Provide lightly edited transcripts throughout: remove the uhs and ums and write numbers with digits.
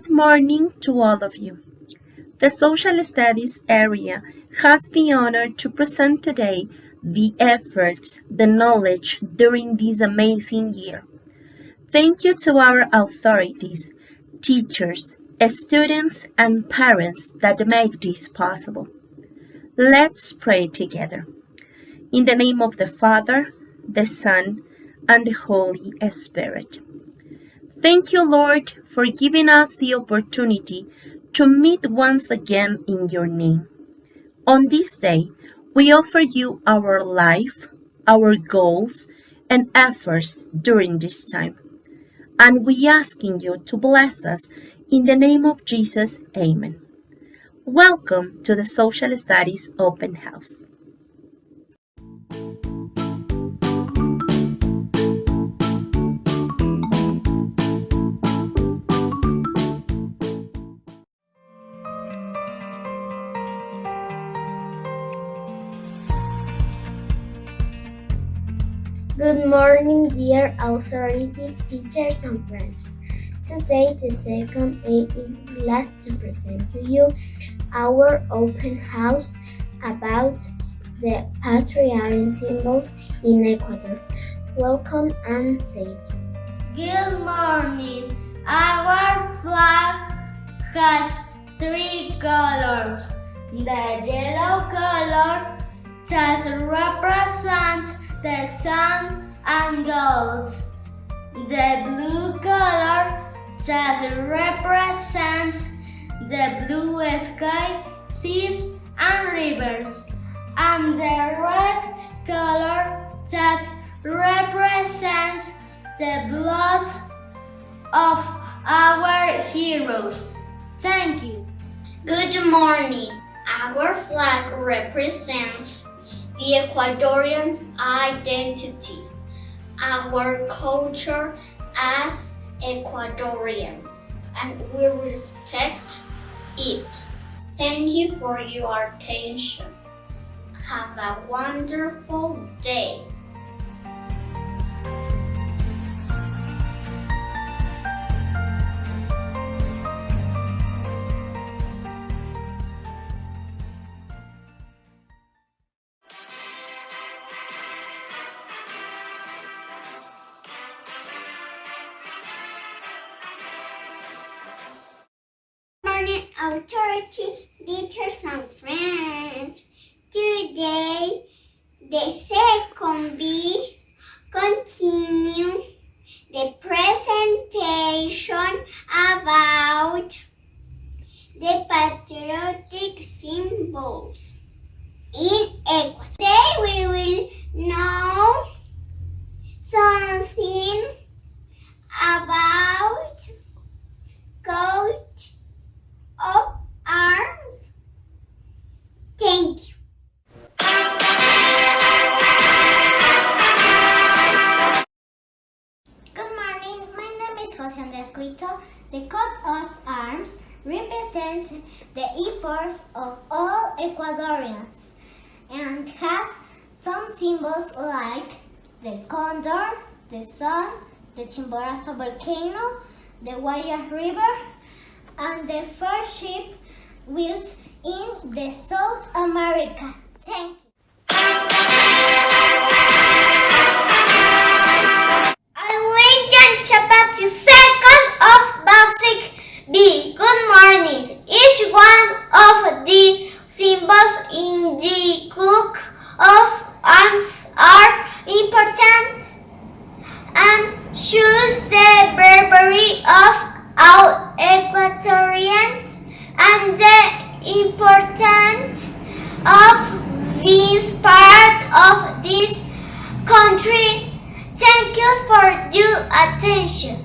Good morning to all of you. The Social Studies area has the honor to present today the efforts, the knowledge during this amazing year. Thank you to our authorities, teachers, students, and parents that make this possible. Let's pray together. In the name of the Father, the Son, and the Holy Spirit. Thank you, Lord, for giving us the opportunity to meet once again in your name. On this day, we offer you our life, our goals, and efforts during this time. And we asking you to bless us in the name of Jesus. Amen. Welcome to the Social Studies Open House. Good morning, dear authorities, teachers, and friends. Today, the second A is glad to present to you our open house about the patriotic symbols in Ecuador. Welcome and thank you. Good morning. Our flag has three colors. The yellow color that represents the sun and goats. The blue color that represents the blue sky, seas, and rivers. And the red color that represents the blood of our heroes. Thank you. Good morning. Our flag represents the Ecuadorian's identity, our culture as Ecuadorians, and we respect it. Thank you for your attention. Have a wonderful day. Authorities, teachers, and friends. Today, the second B continue the presentation about the patriotic symbols in Ecuador. Today, we will know something about coat of arms. Thank you. Good morning. My name is Jose Andres Cuito. The coat of arms represents the efforts of all Ecuadorians and has some symbols like the condor, the sun, the Chimborazo volcano, the Guayas River, and the first ship built in the South America. Thank you. I'm John Chapati, second of Basic B. Good morning. Each one of the symbols in the coat of arms are important and shows the bravery of all Ecuadorians and the importance of being part of this country. Thank you for your attention.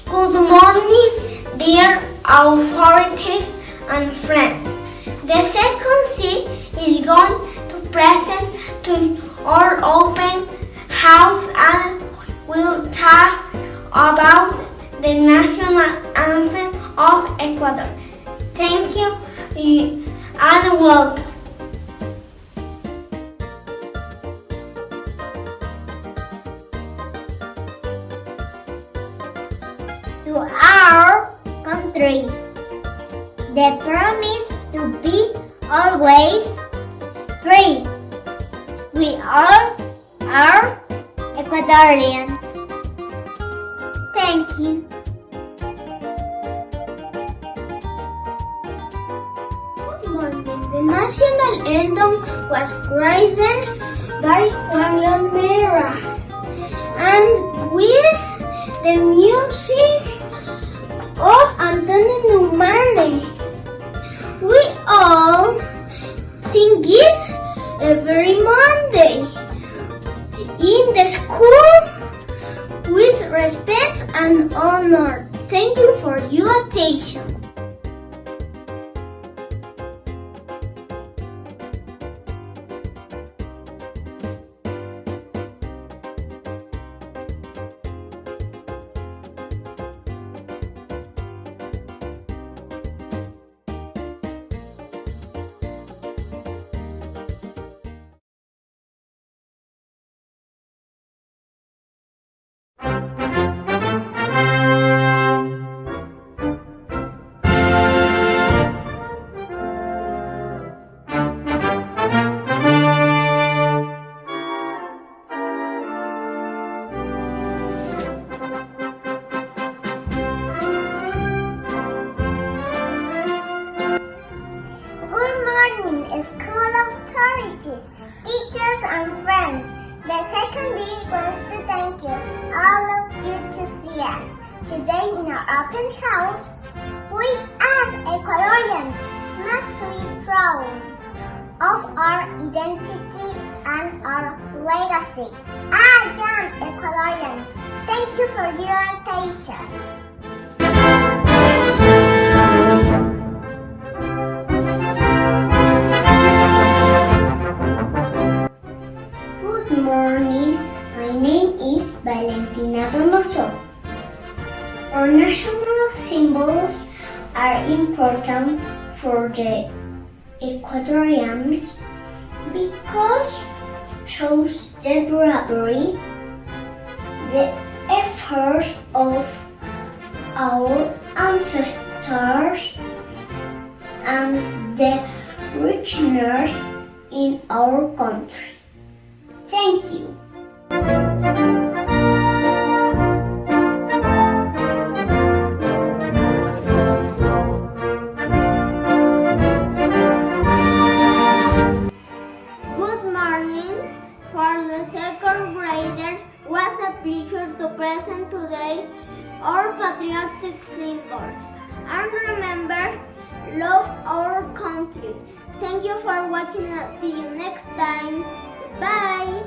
Good morning, dear authorities and friends. to our open house and we'll talk about the national anthem of Ecuador. Thank you and welcome. To our country, the promise to be always free. We all are Ecuadorians. Thank you. Good morning. The national anthem was written by Juan Mera and with the music of Antonio Numane. We all sing it every Monday in the school with respect and honor. Thank you for your attention. Good morning, school authorities, teachers and friends. The second day was to thank you, all of you to see us. Today in our open house, we as Ecuadorians must be proud of our identity and our legacy. I am Ecuadorian. Thank you for your attention. Good morning, my name is Valentina Donoso. Our national symbols are important for the Ecuadorians because shows the bravery, the efforts of our ancestors and the richness in our country. Thank you. Good morning. For the second graders, was a pleasure to present today our patriotic symbols. And remember, love our country. Thank you for watching us. See you next time. Bye.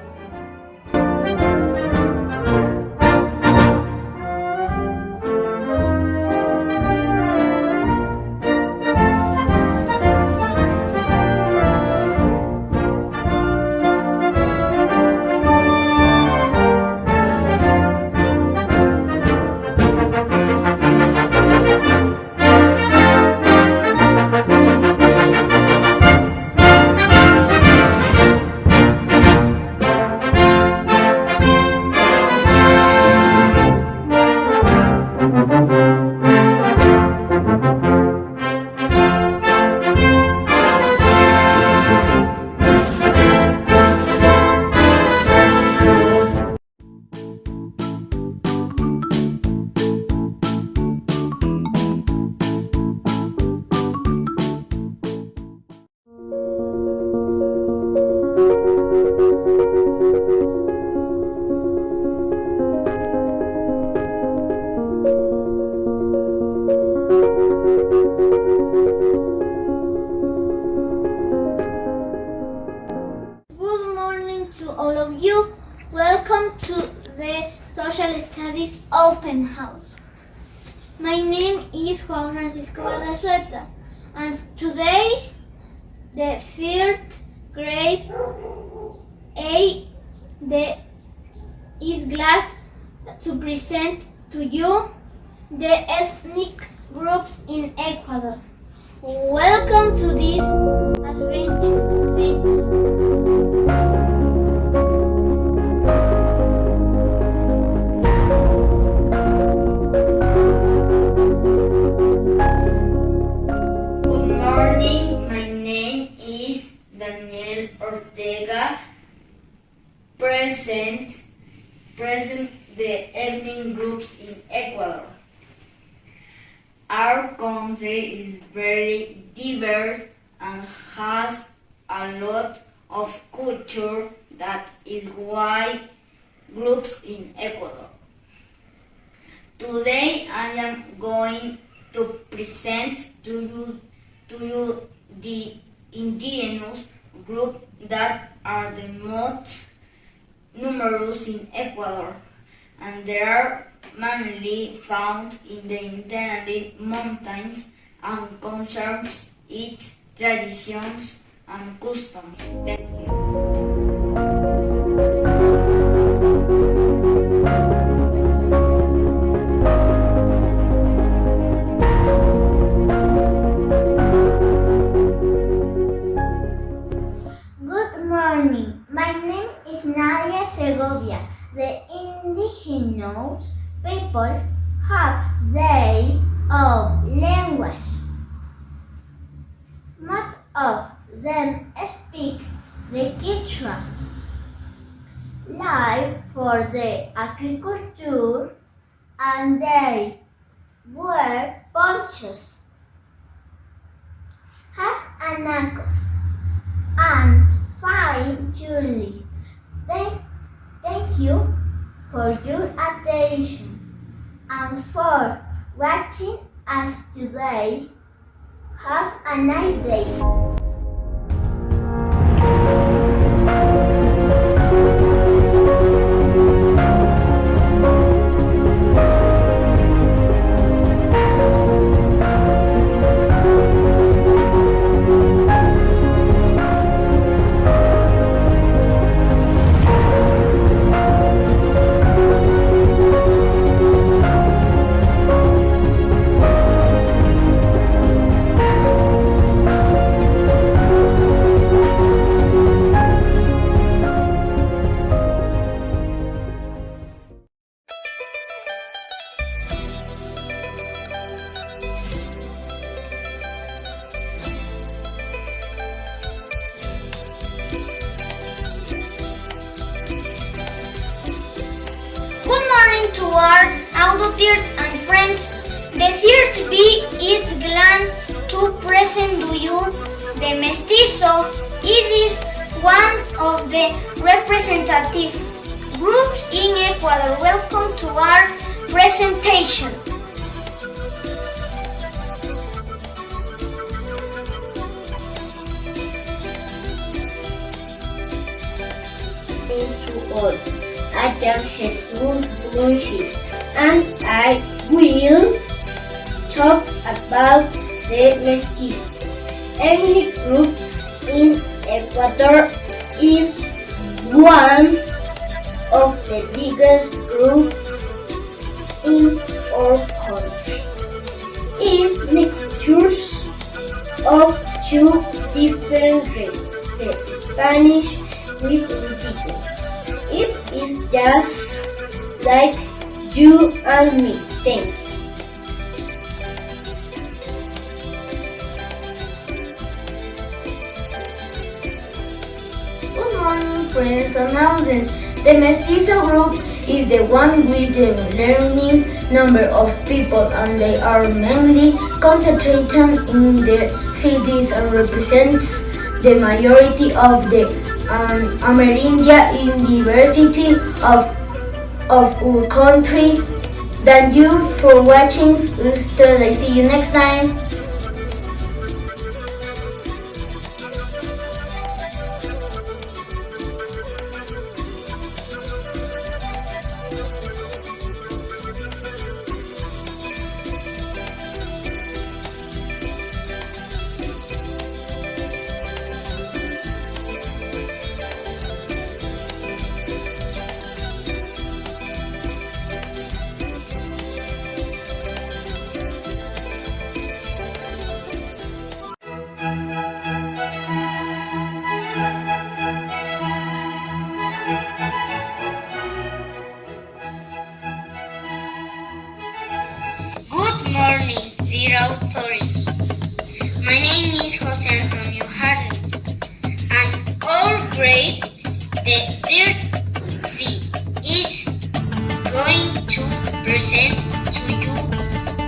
Welcome to the Social Studies Open House. My name is Juan Francisco Barrasueta, and today the third grade A is glad to present to you the ethnic groups in Ecuador. Welcome to this adventure. Thank you. Good morning, my name is Daniel Ortega. Present the ethnic groups in Ecuador. Our country is very diverse and has a lot of culture. That is why groups in Ecuador. Today I am going to present to you the indigenous group that are the most numerous in Ecuador, and they are mainly found in the Intermediate mountains and conserves its traditions and customs. Thank you. Good morning. My name is Nadia Segovia. The indigenous people have their own language. Most of them speak the Quechua. Live for the agriculture and they wear ponchos, has anacos, and fine jewelry. Thank you for your attention and for watching us today. Have a nice day. Good morning to our auditors and friends. The here to be is glad to present to you the mestizo. It is one of the representative groups in Ecuador. Welcome to our presentation. To all. I am Jesus Bunchit and I will talk about the mestizo. Ethnic group in Ecuador is one of the biggest groups in our country. It mixtures of two different races, the Spanish with indigenous. It is just like you and me. Thank you. Good morning, friends and audience. The mestizo group is the one with the learning number of people, and they are mainly concentrated in the cities and represents the majority of the Amerindia in diversity of our country. Thank you for watching us today. See you next time. The third C is going to present to you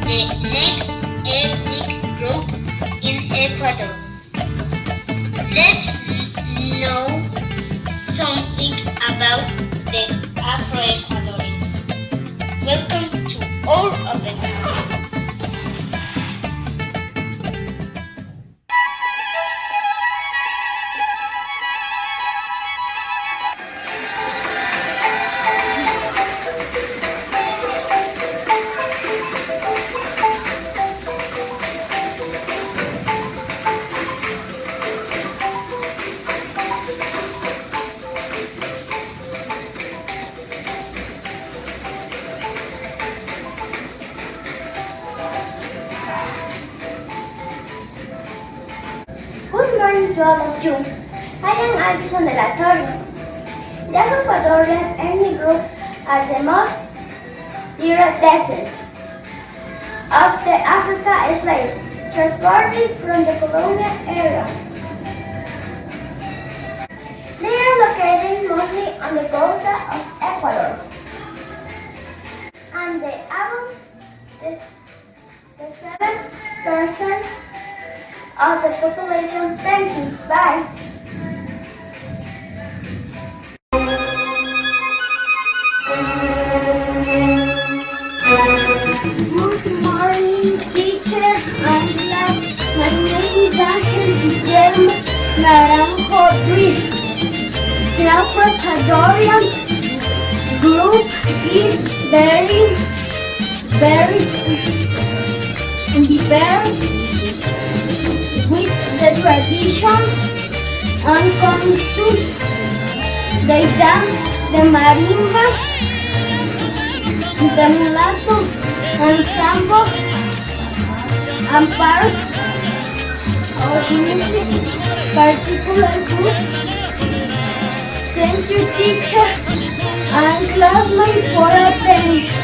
the next ethnic group in Ecuador. Let's know something about the Afro-Ecuadorians. Welcome to our open house. Good morning to all of you. I am Alison de la Torre. The Ecuadorian ethnic group are the most direct descendants of the African slaves transported from the colonial era. They are located mostly on the coast of Ecuador, and they are the 7% of the population. Thank you. Bye. Good morning, teacher and class. My name is Ángel Guillermo Naranjo Ruiz. The Afro-Ecuadorian group is very diverse with the traditions and customs. They dance the marimba, the mulattoes and sambos, and part of music particular group. Thank you, teacher and classmates, for attention.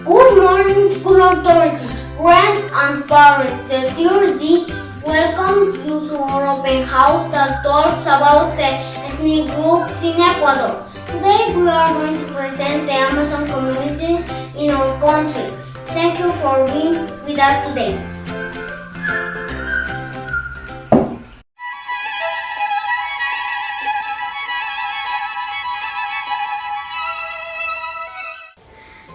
Good morning, school authorities, friends and parents. The CRD welcomes you to our open house that talks about the ethnic groups in Ecuador. Today we are going to present the Amazon community in our country. Thank you for being with us today.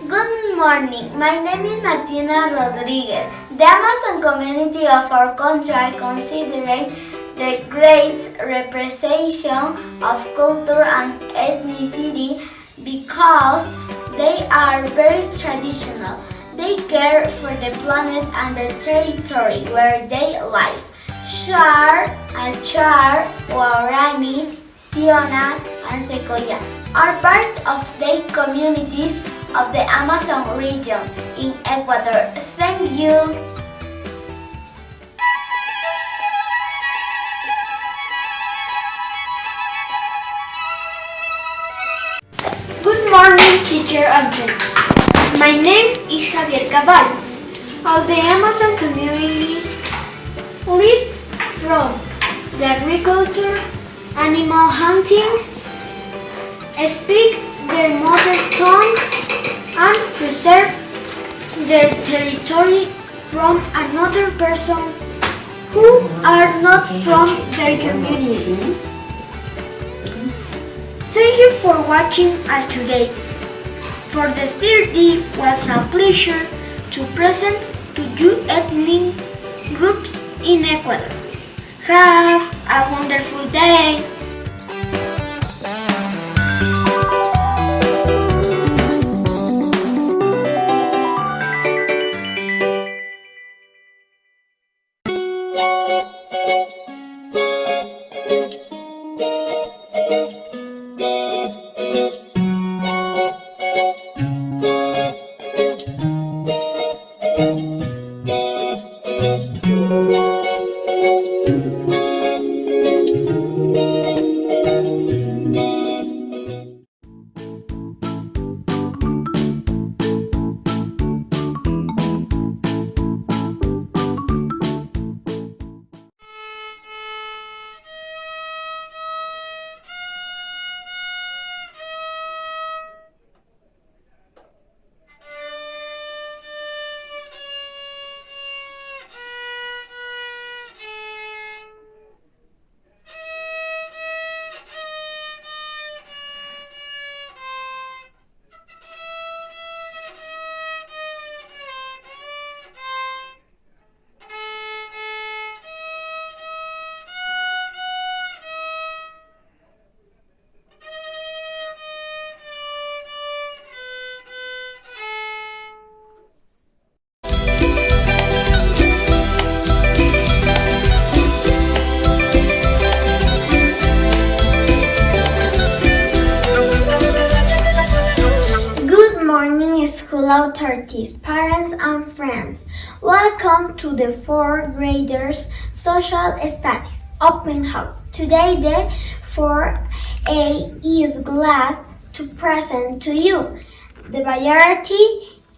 Good morning. My name is Martina Rodriguez. The Amazon community of our country are considered the great representation of culture and ethnicity because they are very traditional. They care for the planet and the territory where they live. Shar, Achar, Guarani, Siona, and Secoya are part of the communities of the Amazon region in Ecuador. Thank you. Good morning, teacher and friends. My name is Javier Cabal. All the Amazon communities live from the agriculture, animal hunting, speak their mother tongue, and preserve their territory from another person who are not from their communities. Thank you for watching us today. For the third day was a pleasure to present to you ethnic groups in Ecuador. Have a wonderful day. school authorities, parents, and friends. Welcome to the fourth graders' social studies open house. Today, the 4A is glad to present to you the variety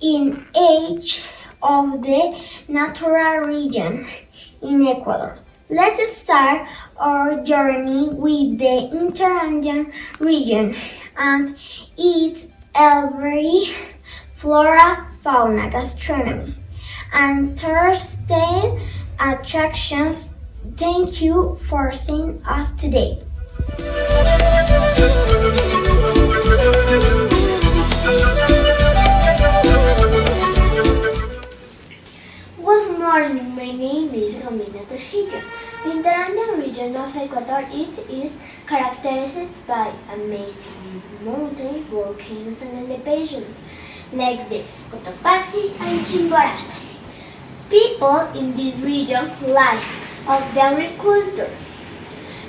in age of the natural region in Ecuador. Let's start our journey with the Interandean region and its every flora, fauna, gastronomy, and Thursday attractions. Thank you for seeing us today. Good morning, my name is Romina Trujillo. The Interandean region of Ecuador is characterized by amazing mountains, volcanoes and elevations like the Cotopaxi and Chimborazo. People in this region live of the agriculture,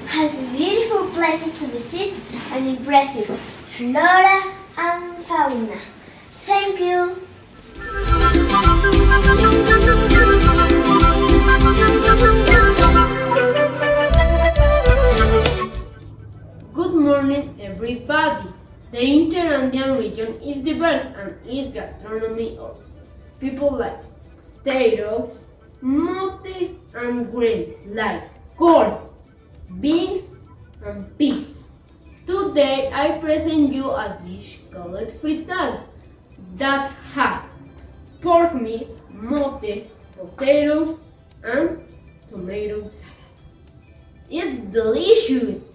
has beautiful places to visit and impressive flora and fauna. Thank you. Good morning, everybody. The Interandean region is diverse and its gastronomy also. People like potatoes, mote, and grains like corn, beans, and peas. Today I present you a dish called fritada that has pork meat, mote, potatoes, and tomato salad. It's delicious!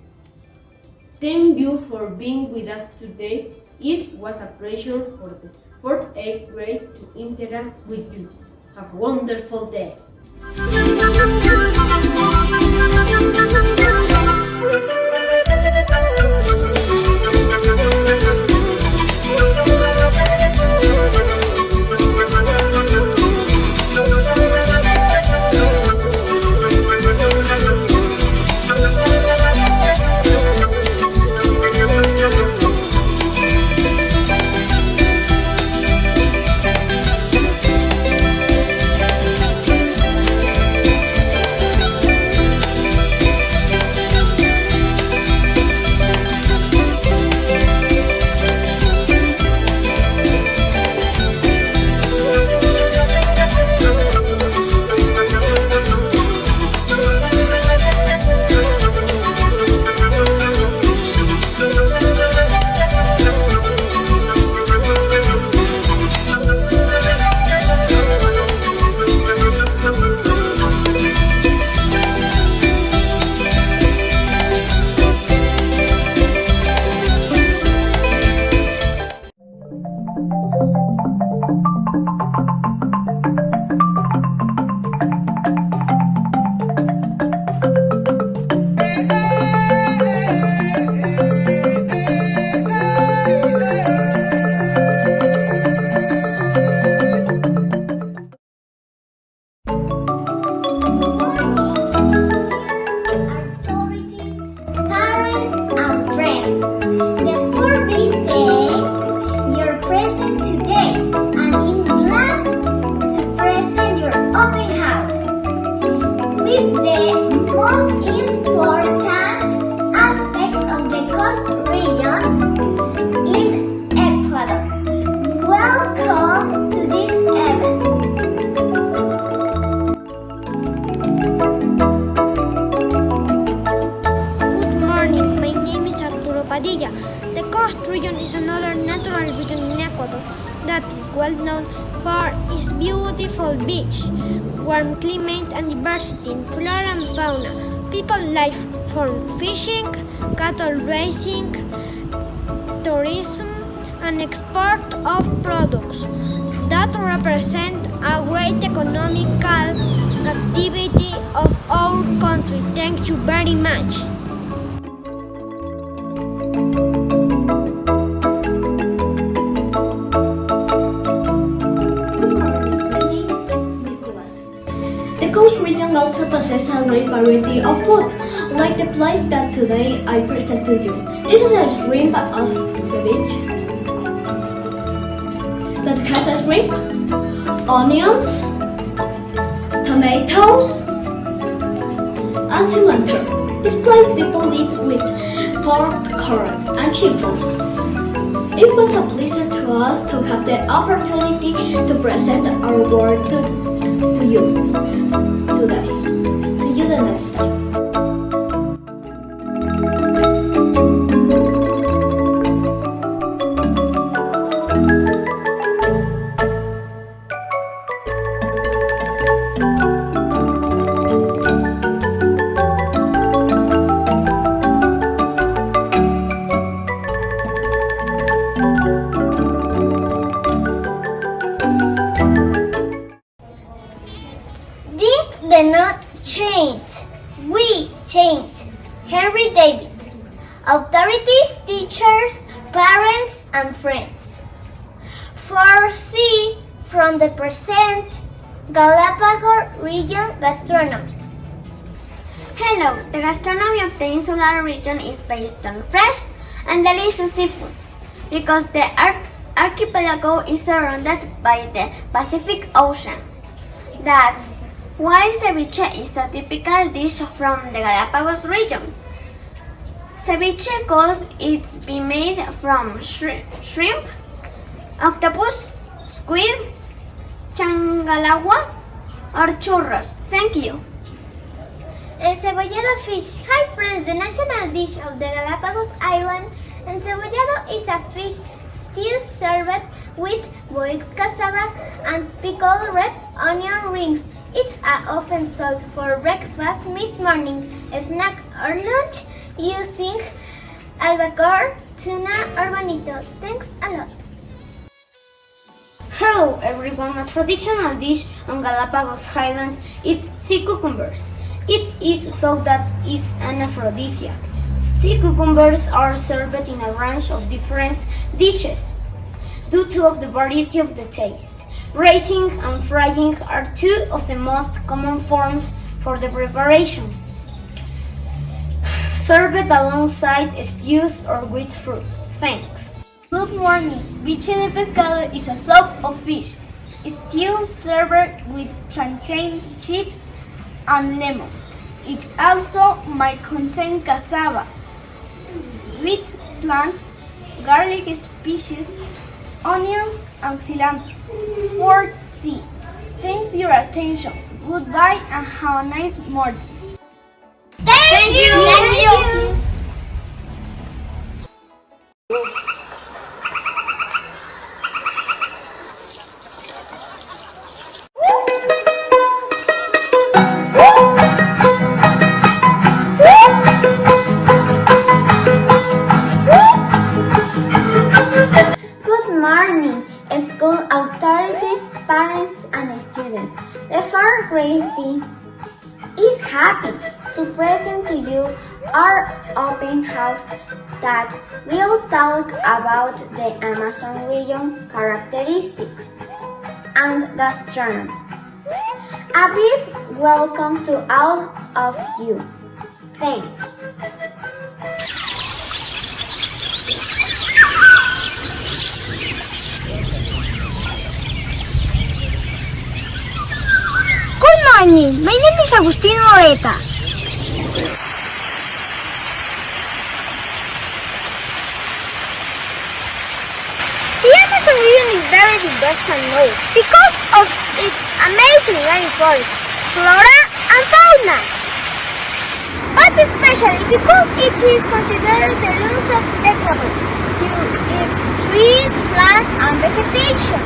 Thank you for being with us today. It was a pleasure for the 4th, 8th grade to interact with you. Have a wonderful day. The coast region is another natural region in Ecuador that is well known for its beautiful beach, warm climate and diversity in flora and fauna. People live from fishing, cattle raising, tourism, and export of products that represent a great economical activity of our country. Thank you very much. The coast region also possesses a great variety of food, like the plate that today I present to you. This is a shrimp of ceviche, that has a shrimp, onions, tomatoes, and cilantro. This plate people eat with popcorn and chifles. It was a pleasure to us to have the opportunity to present our work to you today. See you the next time. Did not change. We changed. Henry David. Authorities, teachers, parents, and friends. Foresee from the present Galapagos region gastronomy. Hello, the gastronomy of the insular region is based on fresh and delicious seafood because the archipelago is surrounded by the Pacific Ocean. That's why ceviche is a typical dish from the Galapagos region. Ceviche could it be made from shrimp, octopus, squid, changalagua, or churros. Thank you. Encebollado fish. Hi friends, the national dish of the Galapagos Islands. Encebollado is a fish stew served with boiled cassava and pickled red onion rings. It's often served for breakfast, mid-morning, snack, or lunch using albacore, tuna, or bonito. Thanks a lot. Hello everyone, a traditional dish on Galapagos Islands is sea cucumbers. It is thought that it's an aphrodisiac. Sea cucumbers are served in a range of different dishes due to the variety of the taste. Braising and frying are two of the most common forms for the preparation. Served alongside stews or with fruit. Thanks. Good morning. Biche de pescado is a soup of fish. Stew served with plantain chips and lemon. It also might contain cassava, sweet plants, garlic species, onions, and cilantro. 4C. Thanks for your attention. Goodbye and have a nice morning. Thank you. Good morning, school authorities, parents, and students. The fourth grade team is happy to present to you our open house that will talk about the Amazon region characteristics and gastronomy. A big welcome to all of you. Thanks. Good morning. My name is Agustin Moreta. The Amazon region is very diverse and known because of its amazing rainforest, flora and fauna. But especially because it is considered the lungs of Ecuador due to its trees, plants and vegetation.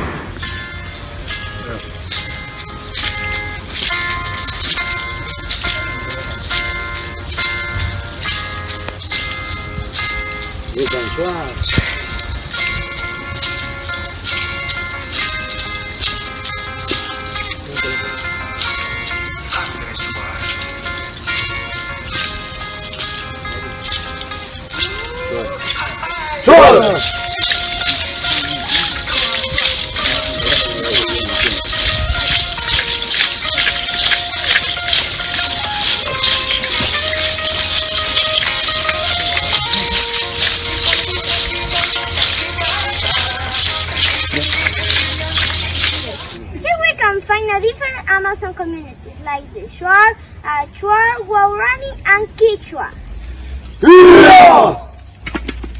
the different Amazon communities like the Shuar, Achuar, Waurani, and Quechua.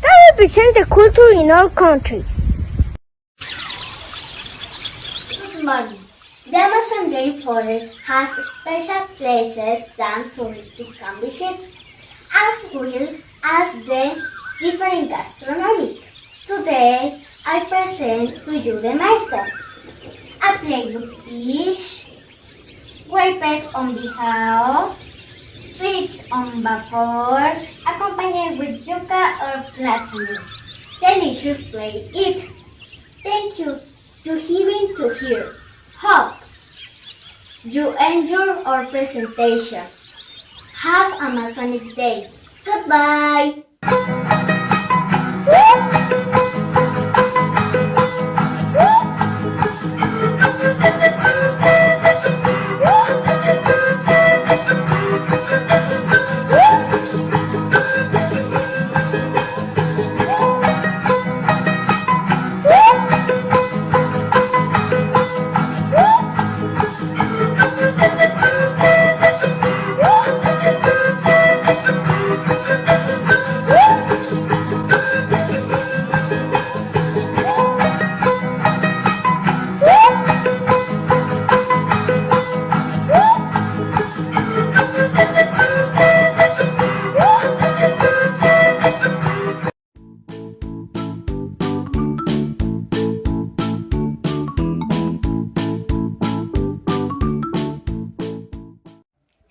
That represents the culture in our country. Good morning. The Amazon rainforest has special places that tourists can visit, as well as the different gastronomy. Today, I present to you the milestone. A plate with fish, grapes on bijao, sweets on vapor, accompanied with yuca or platinum. Delicious plate eat. Thank you to Heaven to Hear. Hope you enjoy our presentation. Have a Amazonic day. Goodbye.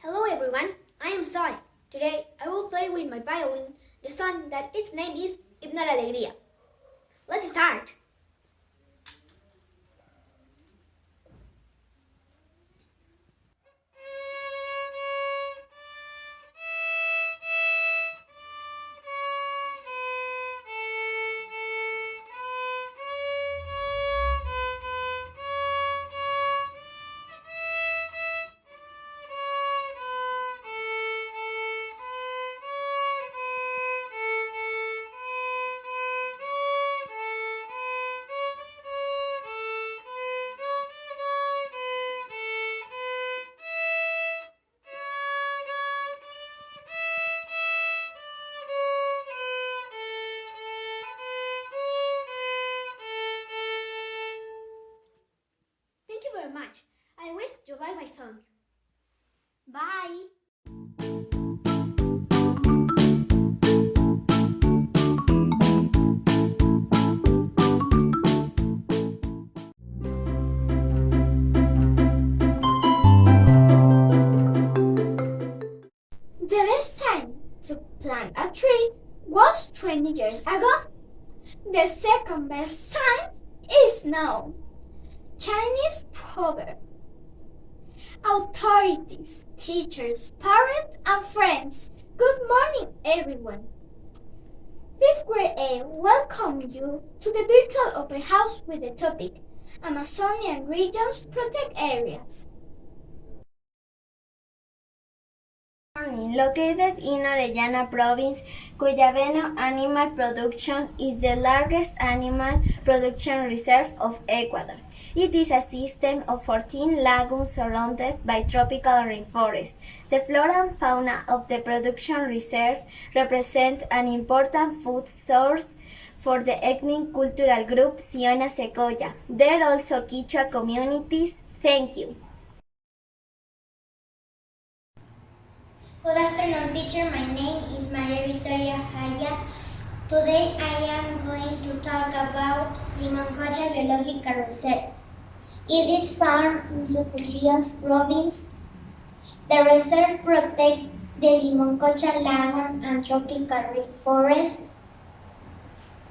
Hello everyone, I am Zoe. Today I will play with my violin the song that its name is Himno a la Alegría. Let's start! Thank you very much. I wish you like my song. Bye! The best time to plant a tree was 20 years ago. The second best time is now. Chinese proverb. Authorities, teachers, parents, and friends, good morning, everyone. 5th grade A welcome you to the virtual open house with the topic Amazonian Regions Protect Areas. Located in Orellana province, Cuyabeno Animal Production is the largest animal production reserve of Ecuador. It is a system of 14 lagoons surrounded by tropical rainforests. The flora and fauna of the production reserve represent an important food source for the ethnic cultural group Siona Secoya. There are also Quechua communities. Thank you. Good afternoon, teacher. My name is Maria Victoria Jaya. Today I am going to talk about Limoncocha Biological Reserve. It is found in Sucurios province. The reserve protects the Limoncocha lagoon and tropical rainforest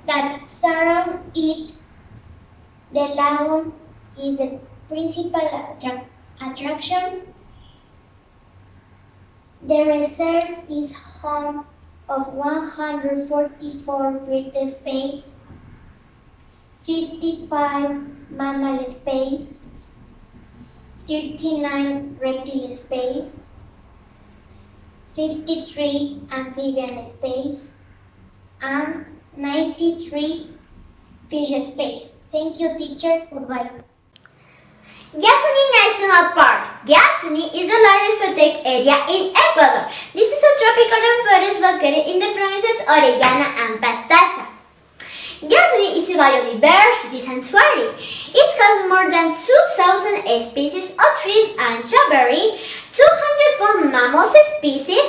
that surround it. The lagoon is the principal attraction. The reserve is home of 144 bird species, 55 mammal species, 39 reptile species, 53 amphibian species, and 93 fish species. Thank you, teacher. Goodbye. Yasuni National Park. Yasuni is the largest protected area in Ecuador. This is a tropical forest located in the provinces Orellana and Pastaza. Yasuni is a biodiversity sanctuary. It has more than 2,000 species of trees and shrubbery, 204 mammal species,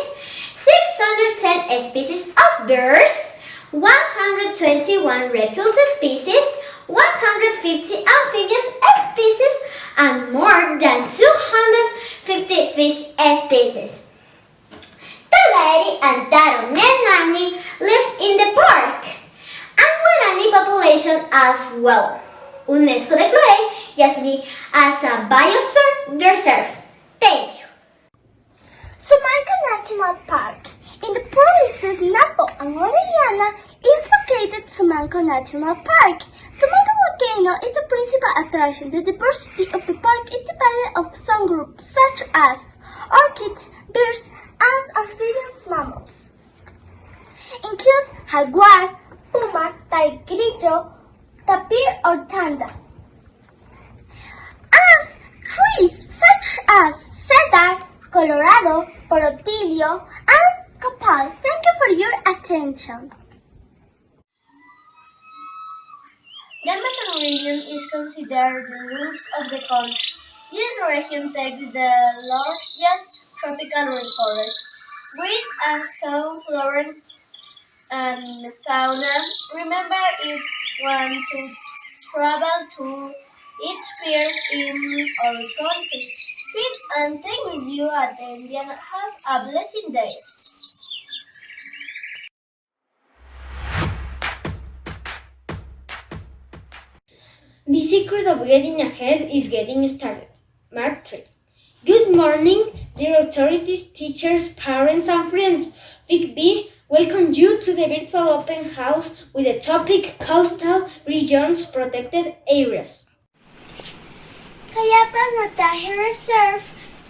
610 species of birds, 121 reptile species, 150 amphibious species, and more than 250 fish species. Taleri and Taro Menani live in the park, and Guarani population as well. UNESCO declared Yasuni as a biosphere reserve. Thank you. Sumarca National Park in the provinces Napo and Orellana is located Sumarca National Park. Sumarca volcano is the principal attraction. The diversity of the park is divided of some groups such as orchids, birds, and amphibious mammals. Include jaguar, puma, tigrillo, tapir or tanda. And trees such as cedar, colorado, porotilio, and copal. Thank you for your attention. The Amazon region is considered the roof of the country. This region takes the largest tropical rainforest, with a whole flora and fauna. Remember, if you want to travel to its fairs in our country, feed and take with you at the end and have a blessed day. The secret of getting ahead is getting started. Mark 3. Good morning, dear authorities, teachers, parents, and friends. Vic B welcomes you to the virtual open house with the topic Coastal Regions Protected Areas. Cayapas Mataje Reserve,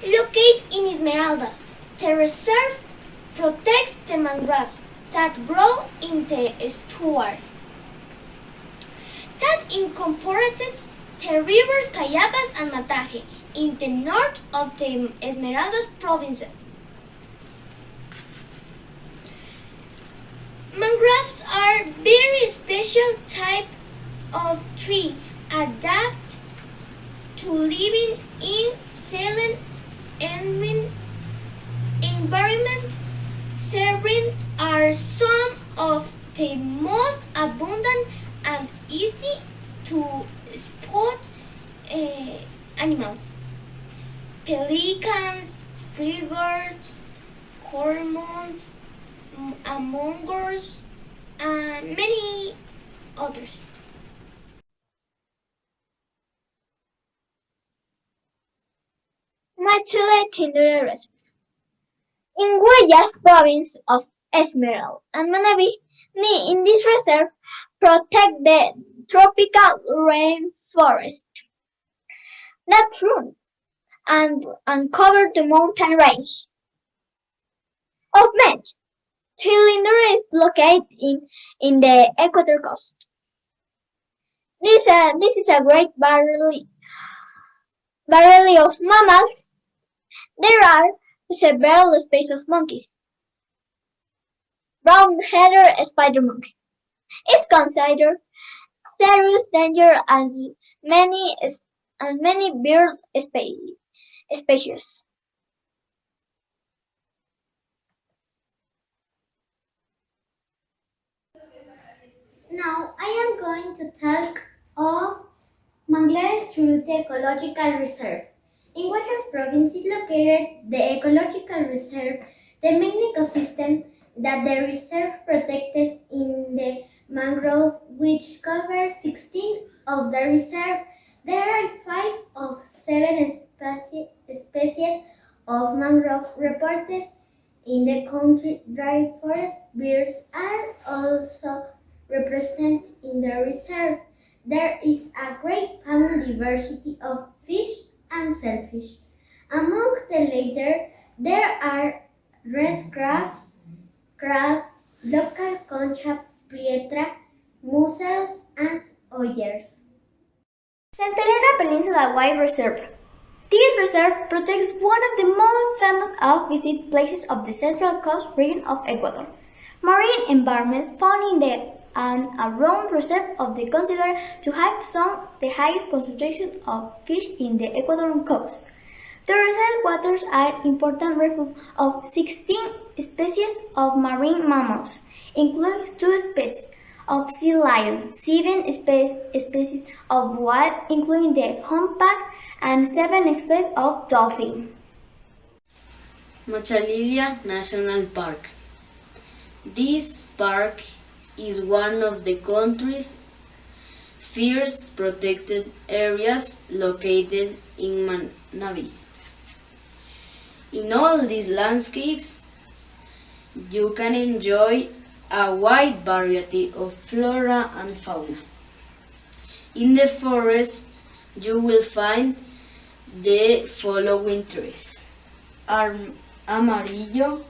located in Esmeraldas. The reserve protects the mangroves that grow in the estuary. That incorporates the rivers Cayapas and Mataje in the north of the Esmeraldas province. Mangroves are very special type of tree adapt to living in saline environment. Serpents are some of the most abundant and easy to spot animals. Pelicans, frigates, cormorants, amongers, and many others. Machule Chindure Reserve. In Guayas province of Esmeralda and Manabí, in this reserve protect the tropical rainforest that run and cover the mountain range of Mench. Cylinder is located in the Ecuador coast. This is a great variety of mammals. There are several species of monkeys. Brown-headed spider monkey is considered serious danger as many bird species. Now I am going to talk of Manglares Churute Ecological Reserve. In Guayas province is located the ecological reserve, the main ecosystem that the reserve protects in the mangrove, which covers 16 of the reserve. There are 5 of 7 species of mangrove reported in the country. Dry forest birds are also represented in the reserve. There is a great fauna diversity of fish and shellfish. Among the latter, there are red crabs, local concha prietra, mussels, and oyers. Se celebra Peninsula Wide Reserve. This reserve protects one of the most famous off-visit places of the Central Coast region of Ecuador. Marine environments found in the and around reserve of the considered to have some the highest concentration of fish in the Ecuadorian coast. The reserve waters are important refuge of 16 species of marine mammals, including 2 species of sea lion, 7 species of whale, including the humpback, and 7 species of dolphin. Machalilia National Park. This park is one of the country's first protected areas located in Manabi. In all these landscapes, you can enjoy a wide variety of flora and fauna. In the forest, you will find the following trees: amarillo,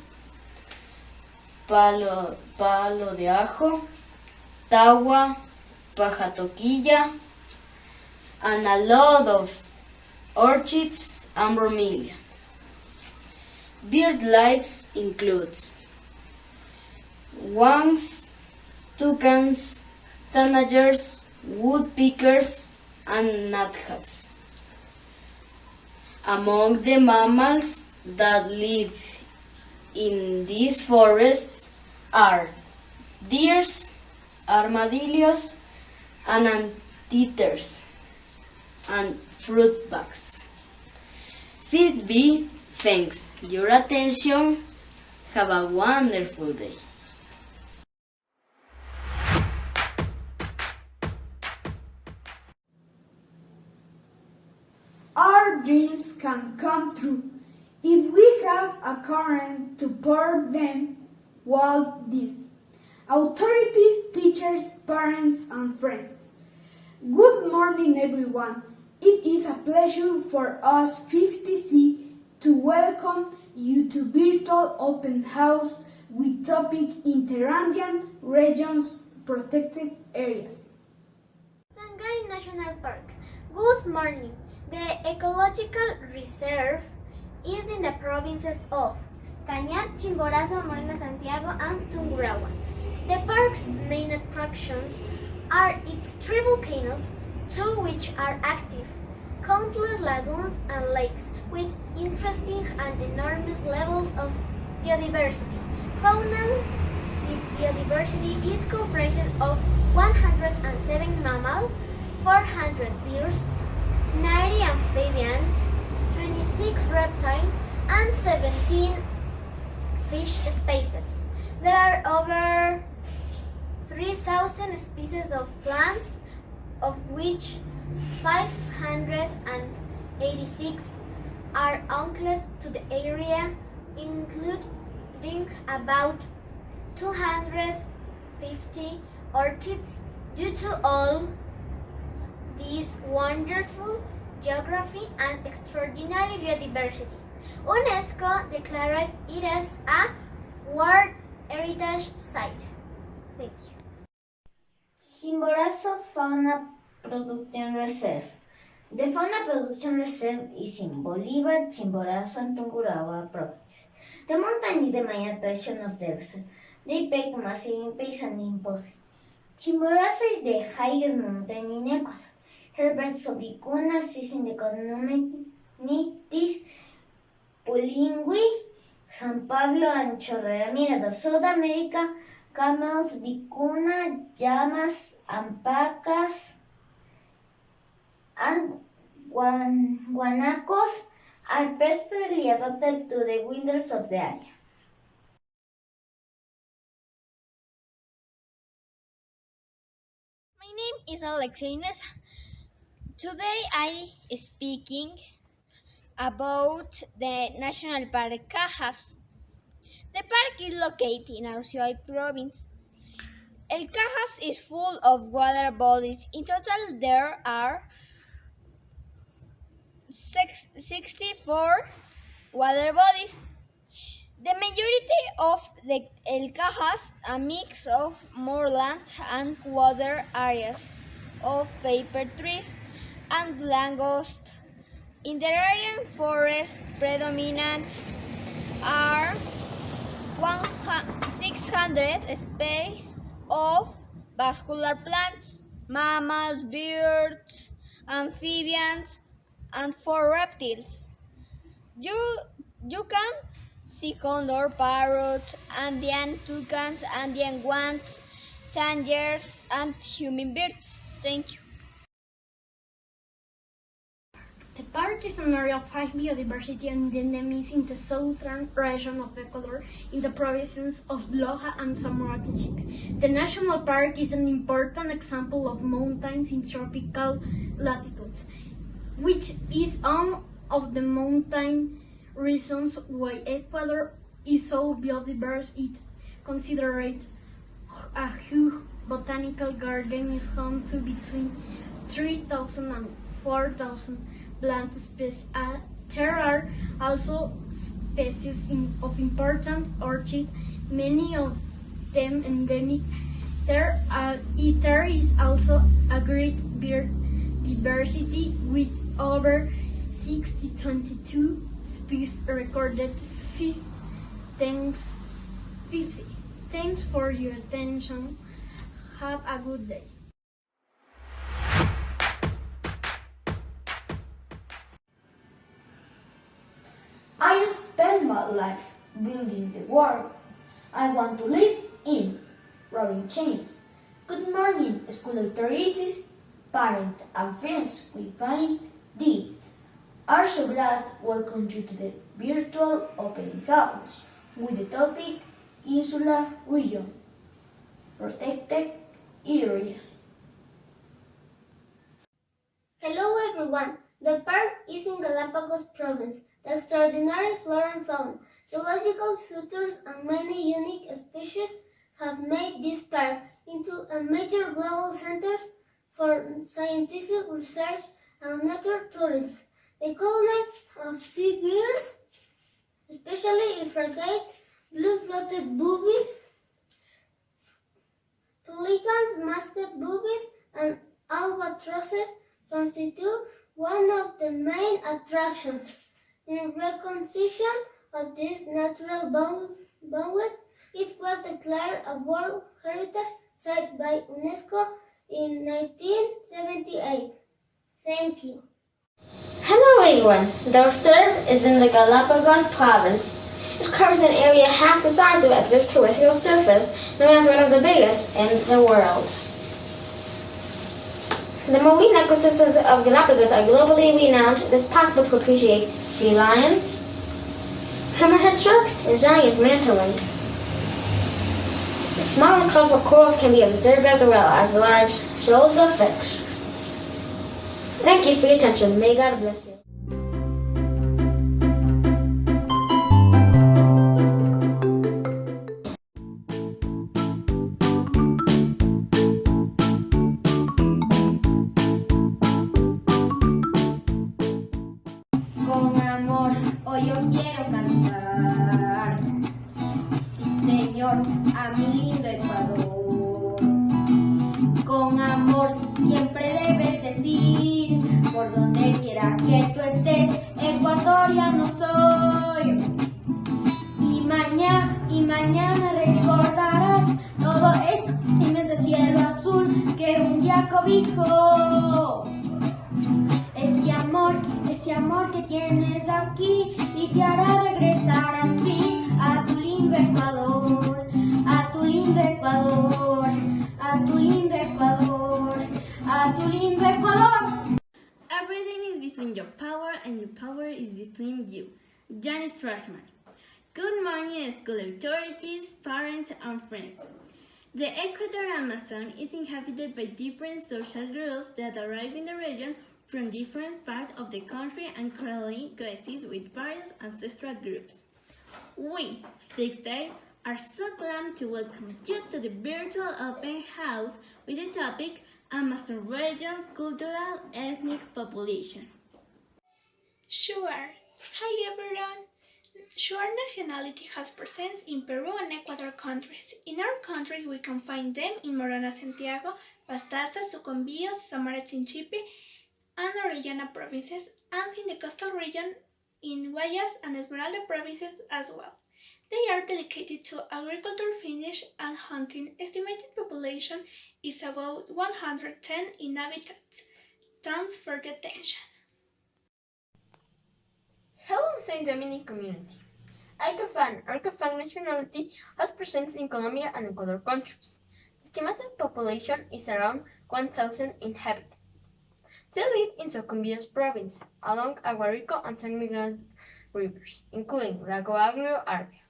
palo de ajo, tagua, paja toquilla, and a lot of orchids and bromeliads. Bird life includes swans, toucans, tanagers, woodpeckers, and nuthatches. Among the mammals that live in these forests are deers, armadillos, and anteaters, and fruit bats. Fitbee, thanks your attention. Have a wonderful day. Our dreams can come true if we have a current to pour them. Walt Disney. Authorities, teachers, parents, and friends. Good morning, everyone. It is a pleasure for us 50C to welcome you to virtual open house with topic Interandean Regions Protected Areas. Sangay National Park. Good morning. The ecological reserve is in the provinces of Cañar, Chimborazo, Moreno Santiago, and Tungurahua. The park's main attractions are its 3 volcanoes, 2 which are active, countless lagoons and lakes with interesting and enormous levels of biodiversity. Faunal biodiversity is composed of 107 mammals, 400 birds, 90 amphibians, 26 reptiles, and 17 fish species. There are over 3,000 species of plants, of which 586 are unclad to the area, including about 250 orchids. Due to all this wonderful geography and extraordinary biodiversity, UNESCO declared it as a World Heritage Site. Thank you. Chimborazo Fauna Production Reserve. The Fauna Production Reserve is in Bolívar, Chimborazo, and Tungurahua province. The mountain is the main attraction of the reserve. They pack massive impacts and imposing. Chimborazo is the highest mountain in Ecuador. Herberts of vicunas is in the communities Pulingui, San Pablo, and Chorrera Mirador. South America, camels, vicuna, llamas, alpacas, and guanacos are perfectly adapted to the winters of the area. My name is Alexei. Today I am speaking about the National Park Cajas. The park is located in Ushuaia province. El Cajas is full of water bodies. In total there are 64 water bodies. The majority of the El Cajas a mix of moorland and water areas. of paper trees and langoust. In the Aryan forest, predominant are 600 species of vascular plants, mammals, birds, amphibians, and 4 reptiles. You, you can see condor, parrots, Andean toucans, Andean gwants, tangers, and hummingbirds. Thank you. The park is an area of high biodiversity and endemic in the southern region of Ecuador in the provinces of Loja and Zamora Chinchipe. The national park is an important example of mountains in tropical latitudes, which is one of the mountain reasons why Ecuador is so biodiverse. It considered a huge botanical garden is home to between 3,000 and 4,000 plant species. There are also species of important orchids, many of them endemic. There is also a great bird diversity with over 22 species recorded. Thanks for your attention. Have a good day. I spend my life building the world I want to live in, rowing chains. Good morning, school authorities, parents and friends. We find thee. Are so glad welcome you to the virtual open house with the topic Insular Region, Protected Areas. Hello everyone. The park is in Galapagos province. The extraordinary flora and fauna, geological features and many unique species have made this park into a major global center for scientific research and nature tourism. The colonies of sea bears, especially frigates, blue-floated boobies, pelicans, masked boobies, and albatrosses constitute one of the main attractions. In recognition of this natural boundless, it was declared a World Heritage Site by UNESCO in 1978. Thank you. Hello everyone, the reserve is in the Galapagos province. It covers an area half the size of Ecuador's terrestrial surface, known as one of the biggest in the world. The marine ecosystems of Galapagos are globally renowned. It is possible to appreciate sea lions, hammerhead sharks, and giant manta rays. Small and colorful corals can be observed as well as large shoals of fish. Thank you for your attention. May God bless you. Con amor, hoy yo quiero cantar. Sí, señor, a mi lindo Ecuador. Con amor siempre debes decir, por donde quiera que tú estés, ecuatoriano soy. Y mañana recordarás todo eso inmenso cielo azul que un día cobijó. Ese amor que tienes aquí y te hará regresar al fin a tu lindo Ecuador, a tu lindo Ecuador, a tu lindo Ecuador, a tu lindo Ecuador. Everything is within your power and your power is within you. Janice Trashman. Good morning, school authorities, parents, and friends. The Ecuador Amazon is inhabited by different social groups that arrive in the region from different parts of the country and currently coexist with various ancestral groups. We, 6th are so glad to welcome you to the virtual open house with the topic Amazon Region's Cultural Ethnic Population. Sure. Hi everyone. sure nationality has presence in Peru and Ecuador countries. In our country, we can find them in Morona, Santiago, Pastaza, Sucumbíos, Samara, Chinchipe, and Orellana provinces, and in the coastal region in Guayas and Esmeralda provinces as well. They are dedicated to agriculture, fishing, and hunting. Estimated population is about 110 inhabitants. Thanks for the attention. Hello, Saint Dominic community. Alcafan nationality has presence in Colombia and Ecuador countries. Estimated population is around 1,000 inhabitants. They live in Sucumbíos province, along Aguarico and San Miguel rivers, including Lago Agrio area.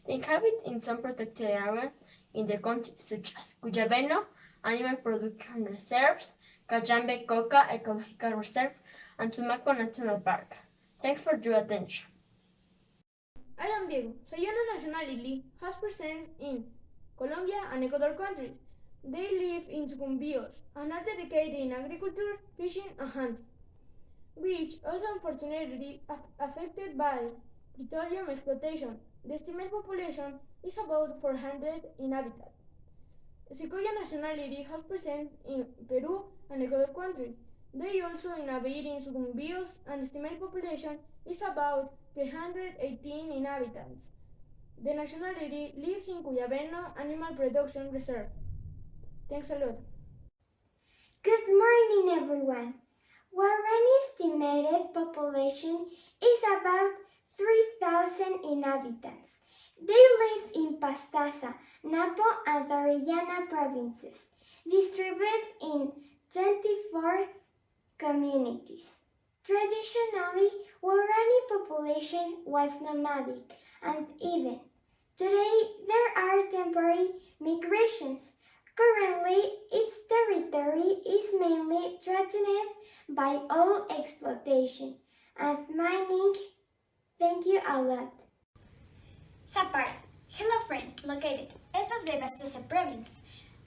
They inhabit in some protected areas in the country, such as Cuyabeno Animal Production Reserves, Cayambe Coca Ecological Reserve, and Tumaco National Park. Thanks for your attention. I am Diego. Sayana nationality has presence in Colombia and Ecuador countries. They live in Sucumbíos and are dedicated in agriculture, fishing, and hunting, which also unfortunately affected by petroleum exploitation. The estimated population is about 400 inhabitants. Sequoia nationality has presence in Peru and Ecuador countries. They also inhabit in Sucumbíos and estimated population is about 318 inhabitants. The nationality lives in Cuyabeno Animal Production Reserve. Thanks a lot. Good morning, everyone. Warren estimated population is about 3,000 inhabitants. They live in Pastaza, Napo, and Orellana provinces, distributed in 24 communities. Traditionally, Warani population was nomadic and even. Today, there are temporary migrations. Currently, its territory is mainly threatened by oil exploitation and mining. Thank you a lot. Zapara. Hello friends, located east of the Pastaza province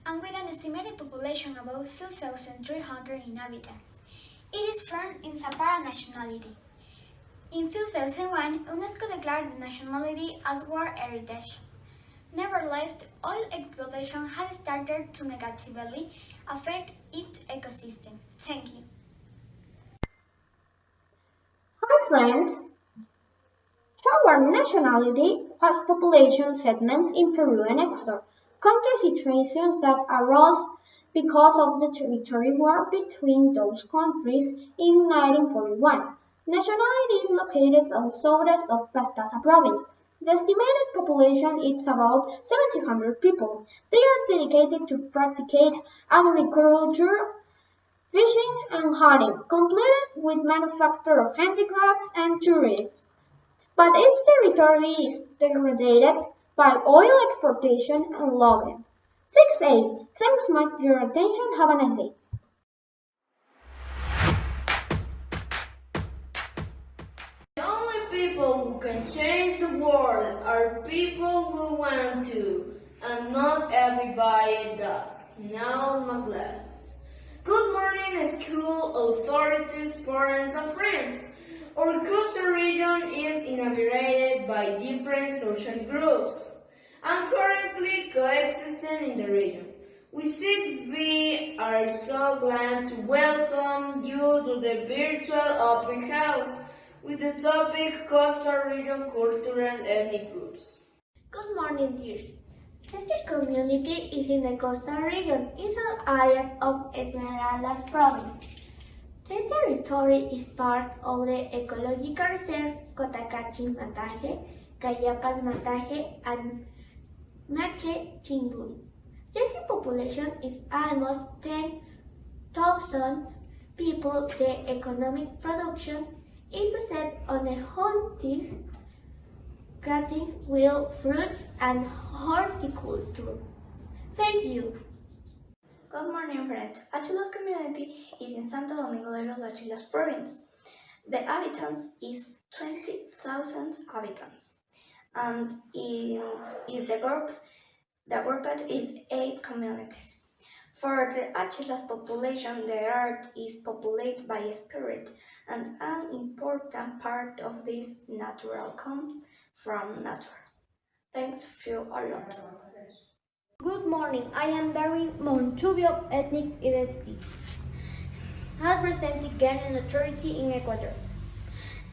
and with an estimated population of about 2,300 inhabitants. It is from in Zapara nationality. In 2001, UNESCO declared the nationality as World Heritage. Nevertheless, oil exploitation has started to negatively affect its ecosystem. Thank you. Hi friends! Our nationality has population segments in Peru and Ecuador, country situations that arose because of the territory war between those countries in 1941. Nationality is located on southwest of Pastaza province. The estimated population is about 1,700 people. They are dedicated to practicate agriculture, fishing and hunting, completed with manufacture of handicrafts and tourism. But its territory is degraded by oil exploitation and logging. 6A. Thanks much for your attention. Have a nice day. The only people who can change the world are people who want to, and not everybody does. Now, McGlass. Good morning, school authorities, parents, and friends. Our coastal region is inhabited by different social groups and currently coexisting in the region. We 6B are so glad to welcome you to the virtual open house with the topic Coastal Region Cultural Ethnic Groups. Good morning, dears. This community is in the coastal region in some areas of Esmeraldas province. The territory is part of the ecological reserves Cotacachi Mataje, Cayapas Mataje, and Mache Chingul. The population is almost 10,000 people. The economic production is based on the hunting, crafting, wild fruits, and horticulture. Thank you. Good morning, friends. Achilas community is in Santo Domingo de los Achilas province. The inhabitants is 20,000 inhabitants, and the group is 8 communities. For the Achilas population, the earth is populated by spirit, and an important part of this natural comes from nature. Thanks you a lot. Good morning, I am bearing Montubio ethnic identity, representing Ghanaian authority in Ecuador.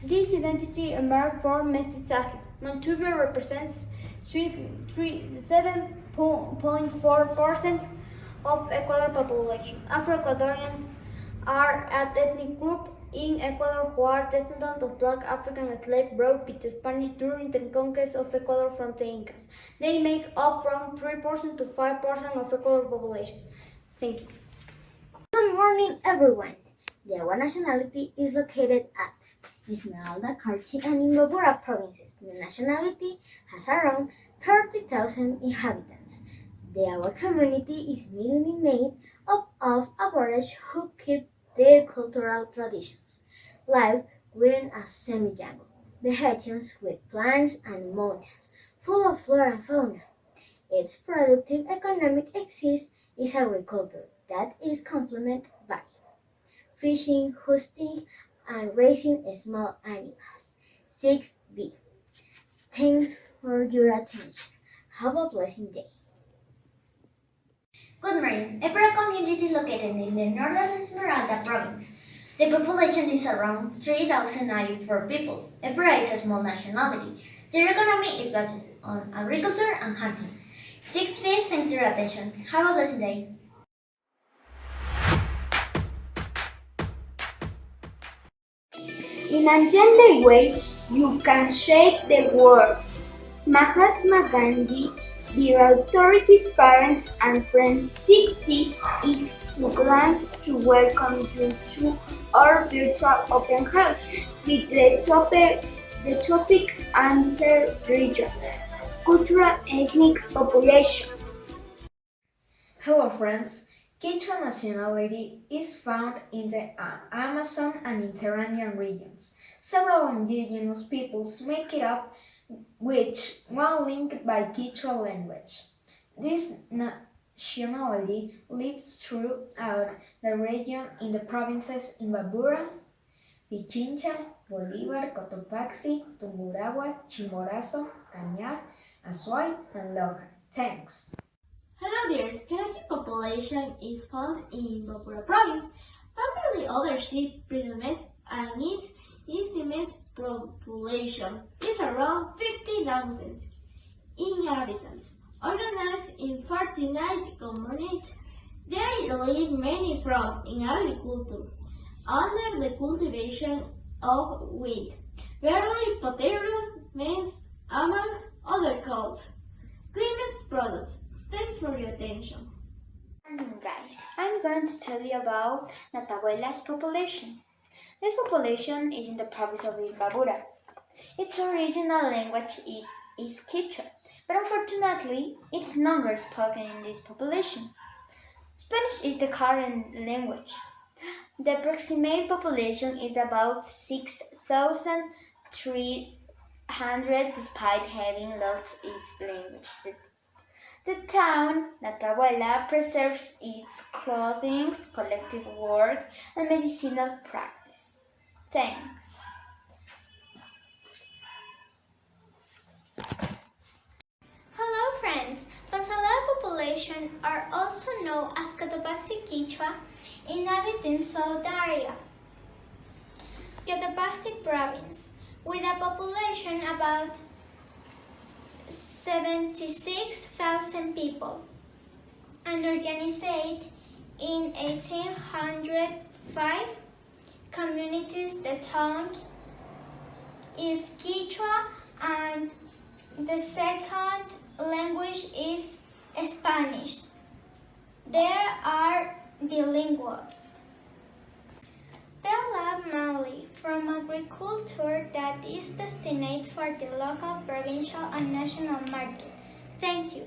This identity emerged from mestizaje. Montubio represents 7.4% of Ecuador population. Afro-Ecuadorians are an ethnic group in Ecuador who are descendants of black African slaves brought by the Spanish during the conquest of Ecuador from the Incas. They make up from 3% to 5% of Ecuador population. Thank you. Good morning, everyone. The Agua nationality is located at Esmeralda, Carchi, and Imbabura provinces. The nationality has around 30,000 inhabitants. The Agua community is mainly made up of Aborigines who keep their cultural traditions, live within a semi-jungle, vegetations with plants and mountains, full of flora and fauna. Its productive economic axis is agriculture that is complemented by fishing, hunting, and raising small animals. 6B. Thanks for your attention. Have a pleasant day. Good morning. Epera community is located in the northern Esmeralda province. The population is around 3,094 people. Epera is a small nationality. Their economy is based on agriculture and hunting. 6B, thanks for your attention. Have a blessed day. In a gentle way, you can shape the world. Mahatma Gandhi, dear authorities, parents, and friends, 6C is so glad to welcome you to our virtual open house with the topic Inter-region, cultural ethnic populations. Hello friends, Quechua nationality is found in the Amazon and Mediterranean regions. Several indigenous peoples make it up, which one linked by Quechua language. This nationality lives throughout the region in the provinces Imbabura, Pichincha, Bolívar, Cotopaxi, Tungurahua, Chimborazo, Cañar, Azuay, and Loja. Thanks. Hello dears, Karachi population is found in Imbabura province. Probably other sheep predominates and its estimated population is around 50,000 inhabitants. Organized in 49 communities, they live many from in agriculture, under the cultivation of wheat, barley, potatoes, maize, among other crops. Climate products. Thanks for your attention. Good morning, guys. I'm going to tell you about Natabuela's population. This population is in the province of Imbabura. Its original language is Quechua, but unfortunately, it's no longer spoken in this population. Spanish is the current language. The approximate population is about 6,300 despite having lost its language. The town, Natabuela, preserves its clothing, collective work, and medicinal practice. Thanks. Hello friends! Pasala population are also known as Cotopaxi Quechua, inhabiting South area, Cotopaxi province, with a population about 76,000 people, and organized in 1805 communities. The tongue is Quechua and the second language is Spanish. They are bilingual. They live mainly from agriculture that is destined for the local, provincial, and national market. Thank you.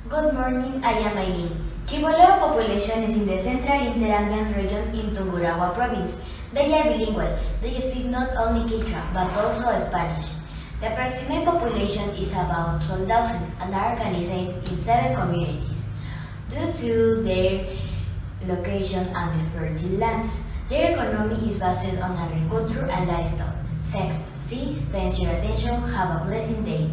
Good morning, I am Aileen. Chiboleo population is in the central Interandean region in Tungurahua province. They are bilingual. They speak not only Quechua but also Spanish. The approximate population is about 12,000 and are organized in 7 communities. Due to their location and the fertile lands, their economy is based on agriculture and livestock. Sextus. See, thanks for your attention. Have a blessed day.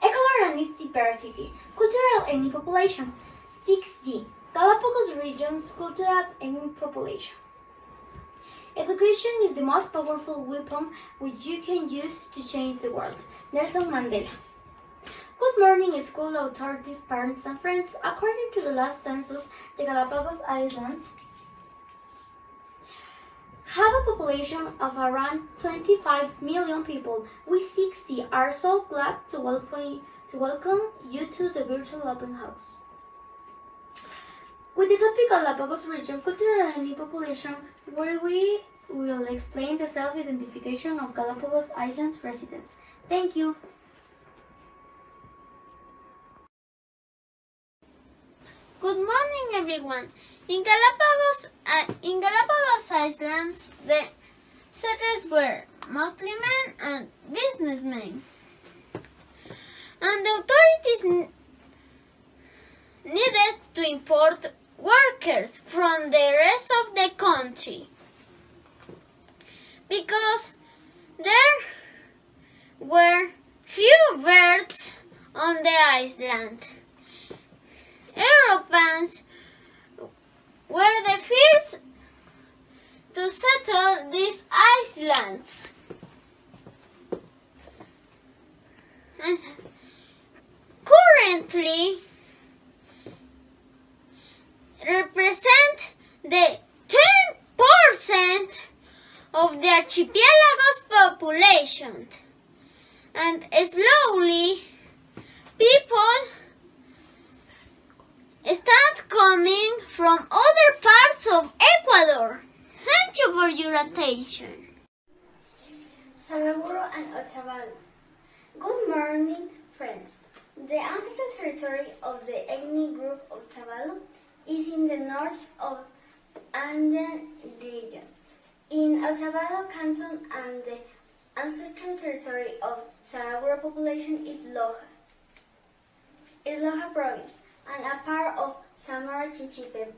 Ecuador and its diversity. Cultural ethnic population. 6D. Galapagos region's cultural ethnic population. Education is the most powerful weapon which you can use to change the world. Nelson Mandela. Good morning, school authorities, parents, and friends. According to the last census, the Galapagos Islands have a population of around 25 million people. We 60 are so glad to welcome you to the virtual open house. With the topic Galapagos region cultural and ethnic population, where we will explain the self-identification of Galapagos Islands residents. Thank you. Good morning, everyone. In Galapagos Islands, the settlers were mostly men and businessmen, and the authorities needed to import workers from the rest of the country because there were few birds on the island. Europeans were the first to settle these islands, and currently represent the 10% of the archipelago's population, and slowly people start coming from other parts of Ecuador. Thank you for your attention. Saraguro and Otavalo. Good morning, friends. The ancestral territory of the ethnic group of Otavalo is in the north of Andean region. In Otavalo Canton, and the ancestral territory of Saraguro population is Loja province, and a part of Samara Chinchipe.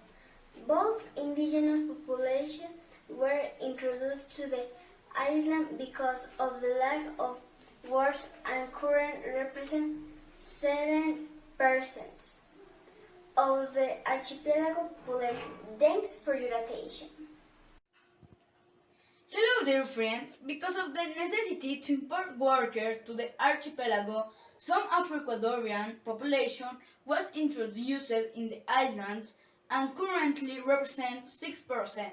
Both indigenous populations were introduced to the island because of the lack of wars and currently represent 7% of the archipelago population. Thanks for your attention. Hello, dear friends. Because of the necessity to import workers to the archipelago, some Afro-Ecuadorian population was introduced in the islands and currently represents 6%.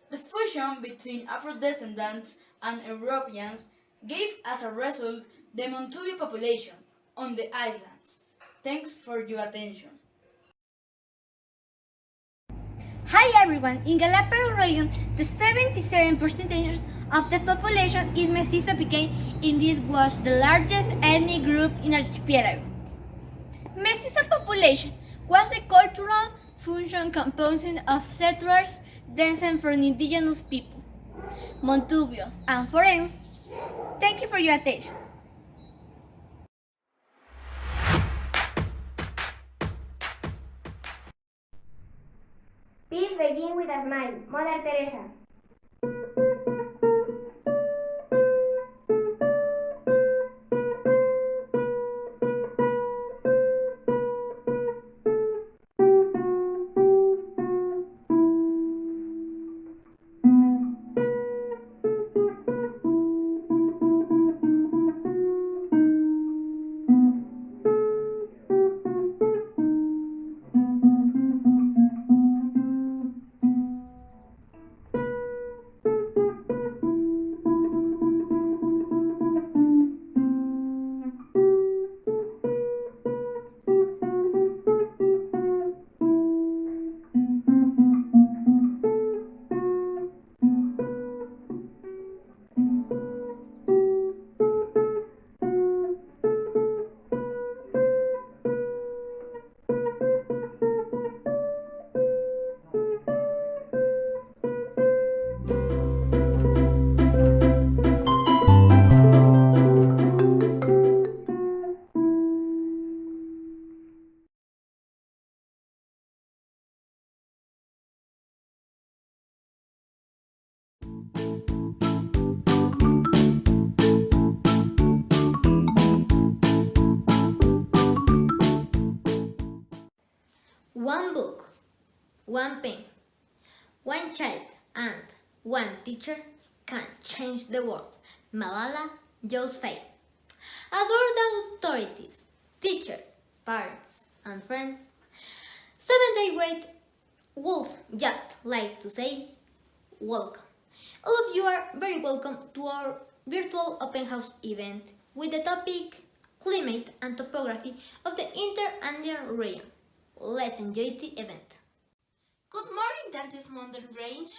The fusion between Afro-descendants and Europeans gave as a result the Montubi population on the islands. Thanks for your attention. Hi everyone! In Galapagos region, the 77% of the population is Mestizo Picay, and this was the largest ethnic group in archipelago. Mestizo population was a cultural function composing of settlers descent from indigenous people, Montubios, and foreigners. Thank you for your attention. Peace begin with a smile. Mother Teresa. One book, one pen, one child, and one teacher can change the world. Malala Yousafzai. Adore the authorities, teachers, parents, and friends. Seventh grade would just like to say welcome. All of you are very welcome to our virtual open house event with the topic Climate and Topography of the Inter-Andean region. Let's enjoy the event. Good morning, that is mountain range.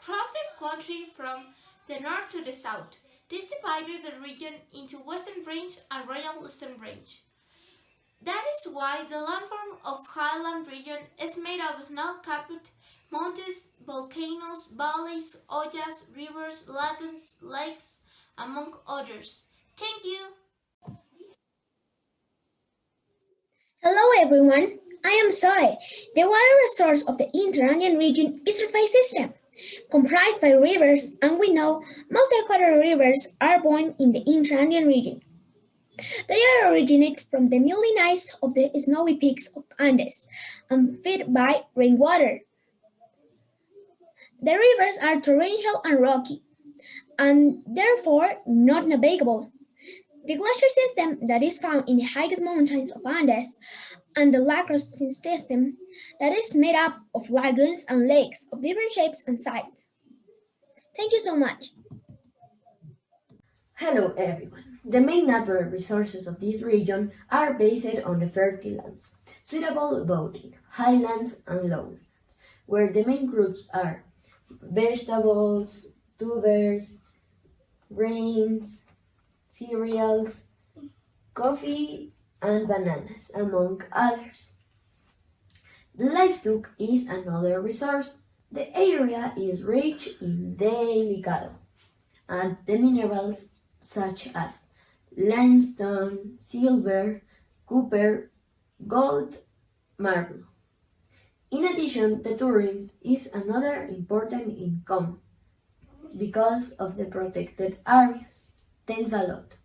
Crossing country from the north to the south. This divided the region into Western Range and Royal Eastern Range. That is why the landform of highland region is made of snow-capped mountains, volcanoes, valleys, ollas, rivers, lagoons, lakes, among others. Thank you. Hello everyone, I am Zoe. The water resource of the Inter-Andean region is surface system, comprised by rivers, and we know most Ecuadorian rivers are born in the Inter-Andean region. They are originated from the melting ice of the snowy peaks of Andes and fed by rainwater. The rivers are torrential and rocky, and therefore not navigable. The glacier system that is found in the highest mountains of Andes and the lacrosse system that is made up of lagoons and lakes of different shapes and sizes. Thank you so much. Hello everyone. The main natural resources of this region are based on the fertile lands, suitable both in highlands and lowlands, where the main groups are vegetables, tubers, grains, cereals, coffee, and bananas, among others. The livestock is another resource. The area is rich in daily cattle and the minerals such as limestone, silver, copper, gold, marble. In addition, the tourism is another important income because of the protected areas. Thanks a lot.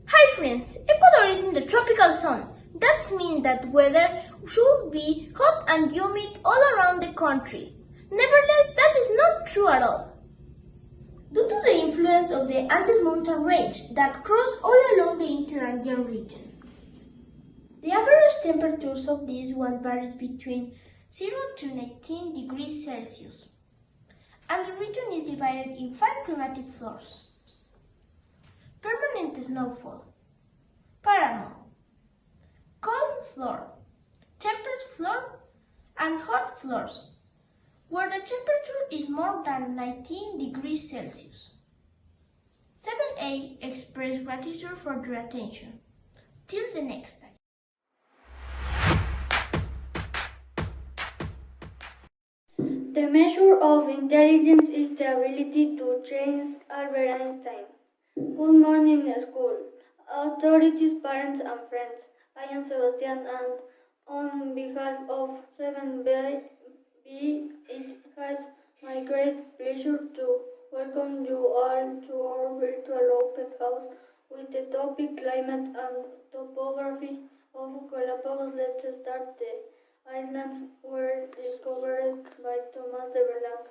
Hi friends, Ecuador is in the tropical zone. That means that weather should be hot and humid all around the country. Nevertheless, that is not true at all. Due to the influence of the Andes mountain range that cross all along the Inter-Andean region. The average temperatures of this one varies between 0 to 19 degrees Celsius, and the region is divided in 5 climatic floors. Permanent snowfall, paramo, cold floor, temperate floor, and hot floors, where the temperature is more than 19 degrees Celsius. 7A express gratitude for your attention. Till the next time. The measure of intelligence is the ability to change Albert Einstein. Good morning, school, authorities, parents, and friends. I am Sebastian, and on behalf of 7B, it has my great pleasure to welcome you all to our virtual open house with the topic Climate and Topography of Galapagos. Let's start. The islands were discovered by Thomas de Blanc.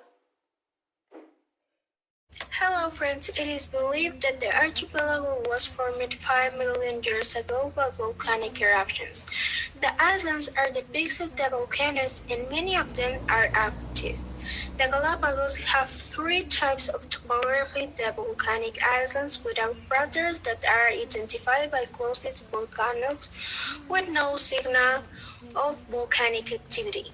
Hello friends, it is believed that the archipelago was formed 5 million years ago by volcanic eruptions. The islands are the peaks of the volcanoes and many of them are active. The Galapagos have 3 types of topography: the volcanic islands without craters that are identified by closed volcanoes with no signal of volcanic activity.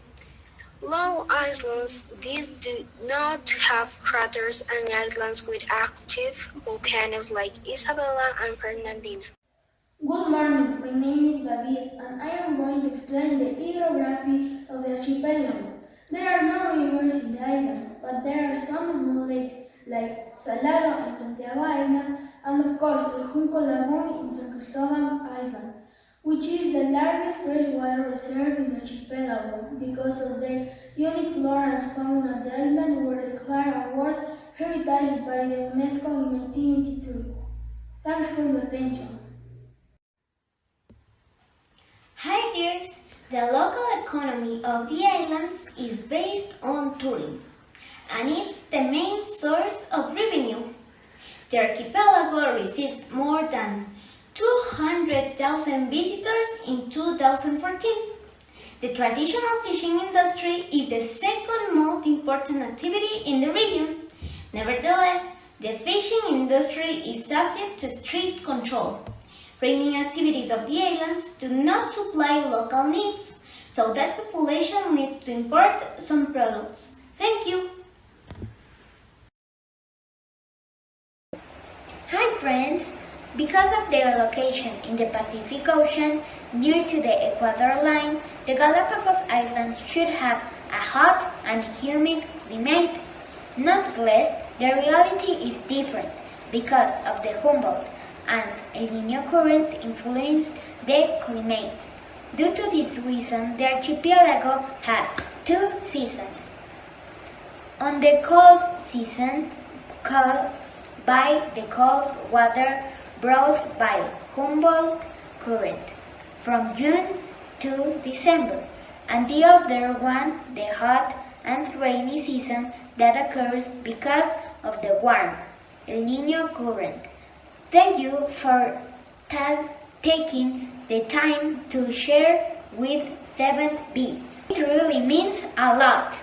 Low islands, these do not have craters, and islands with active volcanoes like Isabella and Fernandina. Good morning, my name is David and I am going to explain the hydrography of the archipelago. There are no rivers in the island, but there are some small lakes like Salado in Santiago Island and of course El Junco Lagoon in San Cristobal Island, which is the largest freshwater reserve in the archipelago. Because of their unique flora and fauna, the island were declared a World Heritage by the UNESCO in 1982. Thanks for your attention. Hi dears, The local economy of the islands is based on tourism, and it's the main source of revenue. The archipelago received more than 200,000 visitors in 2014. The traditional fishing industry is the second most important activity in the region. Nevertheless, the fishing industry is subject to strict control. Farming activities of the islands do not supply local needs, so that population needs to import some products. Thank you. Hi friends! Because of their location in the Pacific Ocean, near to the Ecuador line, the Galapagos Islands should have a hot and humid climate. Nonetheless, the reality is different because of the Humboldt and El Niño currents influence the climate. Due to this reason, the archipelago has two seasons. On the cold season, caused by the cold water brought by Humboldt current from June to December, and the other one, the hot and rainy season that occurs because of the warm El Niño current. Thank you for taking the time to share with 7B. It really means a lot.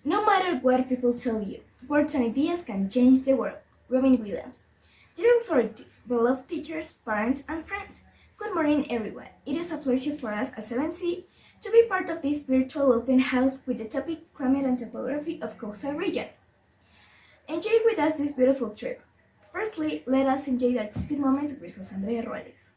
No matter what people tell you, words and ideas can change the world. Robin Williams. Dear authorities, beloved teachers, parents, and friends, good morning everyone. It is a pleasure for us at 7C to be part of this virtual open house with the topic Climate and Topography of Coastal Region. Enjoy with us this beautiful trip. Firstly, let us enjoy the artistic moment with José Andrés Ruales.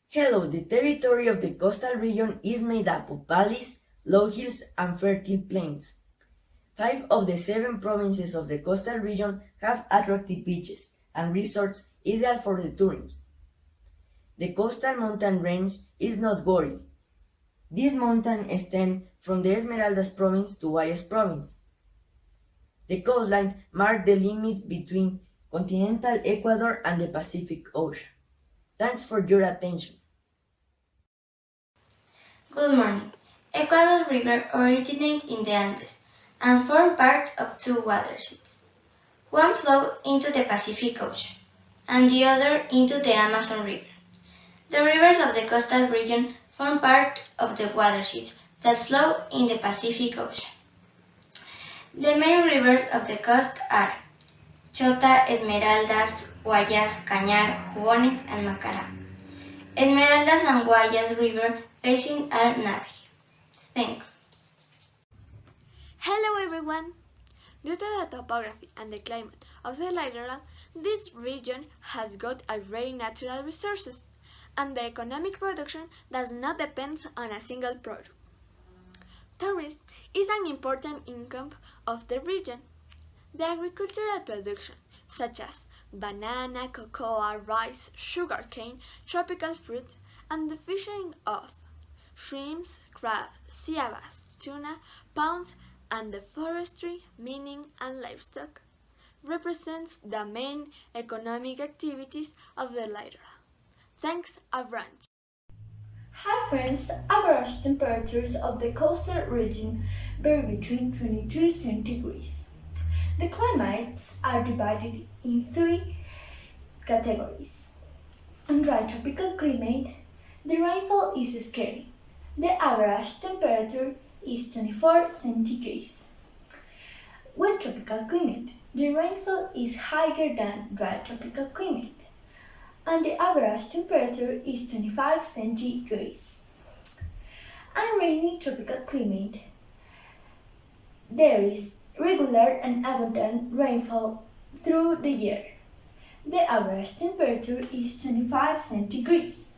Hello, the territory of the coastal region is made up of valleys, low hills, and fertile plains. 5 of the 7 provinces of the coastal region have attractive beaches and resorts ideal for the tourism. The coastal mountain range is not gory. This mountain extends from the Esmeraldas province to Guayas province. The coastline marks the limit between continental Ecuador and the Pacific Ocean. Thanks for your attention. Good morning. Ecuador River originates in the Andes and forms part of two watersheds. One flows into the Pacific Ocean and the other into the Amazon River. The rivers of the coastal region form part of the watersheds that flow in the Pacific Ocean. The main rivers of the coast are Chota, Esmeraldas, Guayas, Cañar, Jugones, and Macará. Esmeraldas and Guayas River basin are navigable. Thanks. Hello everyone! Due to the topography and the climate of the littoral, this region has got a very natural resources, and the economic production does not depend on a single product. Tourism is an important income of the region. The agricultural production, such as banana, cocoa, rice, sugarcane, tropical fruits, and the fishing of shrimps, crab, sea bass, tuna, prawns, and the forestry, mining, and livestock, represents the main economic activities of the littoral. Thanks, Avranch. Hi friends, average temperatures of the coastal region vary between 22 centigrades. The climates are divided in 3 categories: On dry tropical climate, the rainfall is scary. The average temperature is 24 centigrades. Wet tropical climate, the rainfall is higher than dry tropical climate, and the average temperature is 25 centigrades. And rainy tropical climate, there is regular and abundant rainfall through the year. The average temperature is 25 centigrades.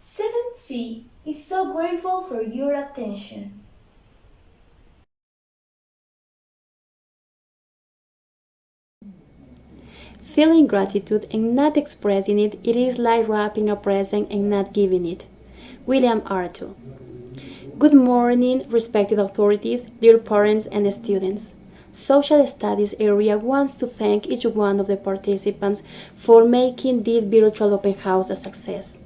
7C is so grateful for your attention. Feeling gratitude and not expressing it, it is like wrapping a present and not giving it. William Arthur. Good morning, respected authorities, dear parents and students. Social Studies area wants to thank each one of the participants for making this virtual open house a success.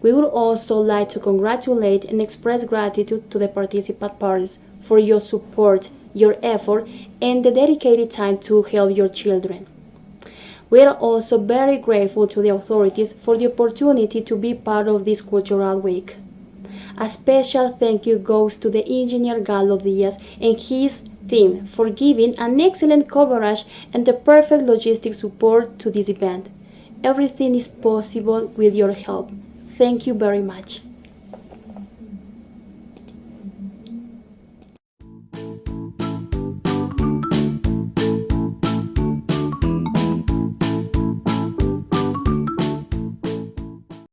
We would also like to congratulate and express gratitude to the participant parents for your support, your effort, and the dedicated time to help your children. We are also very grateful to the authorities for the opportunity to be part of this cultural week. A special thank you goes to the engineer Galo Diaz and his team for giving an excellent coverage and the perfect logistic support to this event. Everything is possible with your help. Thank you very much.